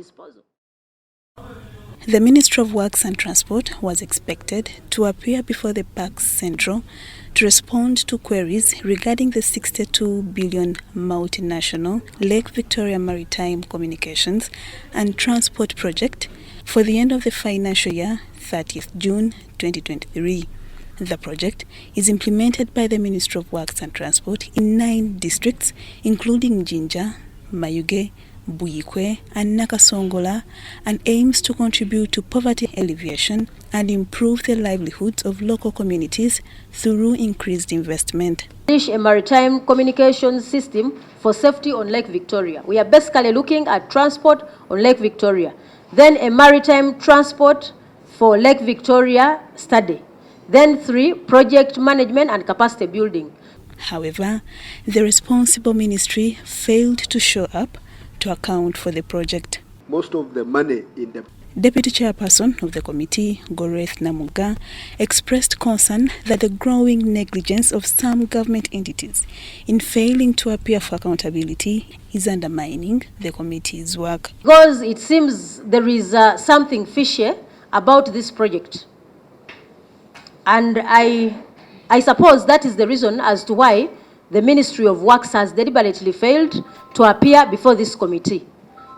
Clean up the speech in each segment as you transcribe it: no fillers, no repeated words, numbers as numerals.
disposal. The Ministry of Works and Transport was expected to appear before the PAC Central to respond to queries regarding the 62 billion multinational Lake Victoria Maritime Communications and Transport project for the end of the financial year 30th June 2023. The project is implemented by the Ministry of Works and Transport in 9 districts, including Jinja, Mayuge, Buyikwe and Nakasongola, and aims to contribute to poverty alleviation and improve the livelihoods of local communities through increased investment. A maritime communications system for safety on Lake Victoria. We are basically looking at transport on Lake Victoria. Then a maritime transport for Lake Victoria study. Then 3, project management and capacity building. However, the responsible ministry failed to show up to account for the project. Most of the money in the Deputy Chairperson of the committee, Gorreth Namugga, expressed concern that the growing negligence of some government entities in failing to appear for accountability is undermining the committee's work. Because it seems there is something fishy about this project. And I suppose that is the reason as to why the Ministry of Works has deliberately failed to appear before this committee.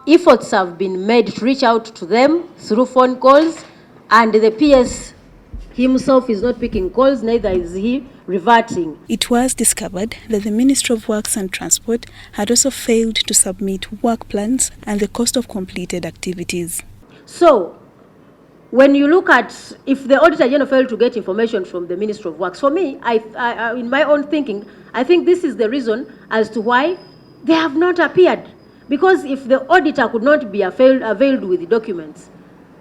Efforts have been made to reach out to them through phone calls, and the PS himself is not picking calls, neither is he reverting. It was discovered that the Ministry of Works and Transport had also failed to submit work plans and the cost of completed activities. So, when you look at if the Auditor General failed to get information from the Ministry of Works, for me, I in my own thinking, I think this is the reason as to why they have not appeared. Because if the auditor could not be availed with the documents,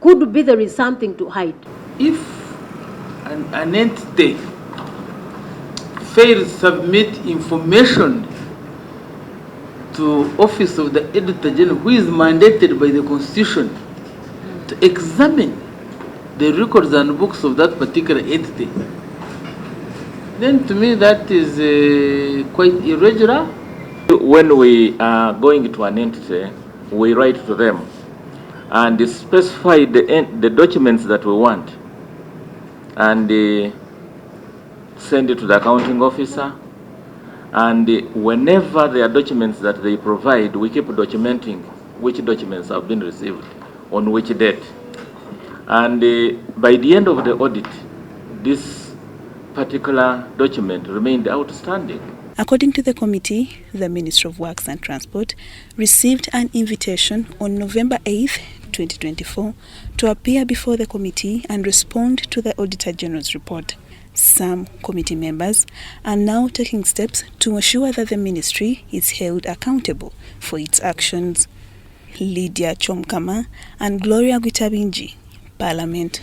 could be there is something to hide. If an entity fails to submit information to Office of the Auditor General, who is mandated by the Constitution to examine the records and books of that particular entity, then to me that is quite irregular. When we are going to an entity, we write to them and specify the documents that we want and send it to the accounting officer. And whenever there are documents that they provide, we keep documenting which documents have been received on which date. And by the end of the audit, this particular document remained outstanding. According to the committee, the Ministry of Works and Transport received an invitation on November 8, 2024, to appear before the committee and respond to the Auditor General's report. Some committee members are now taking steps to ensure that the ministry is held accountable for its actions. Lydia Chomkama and Gloria Gwitabinji, Parliament.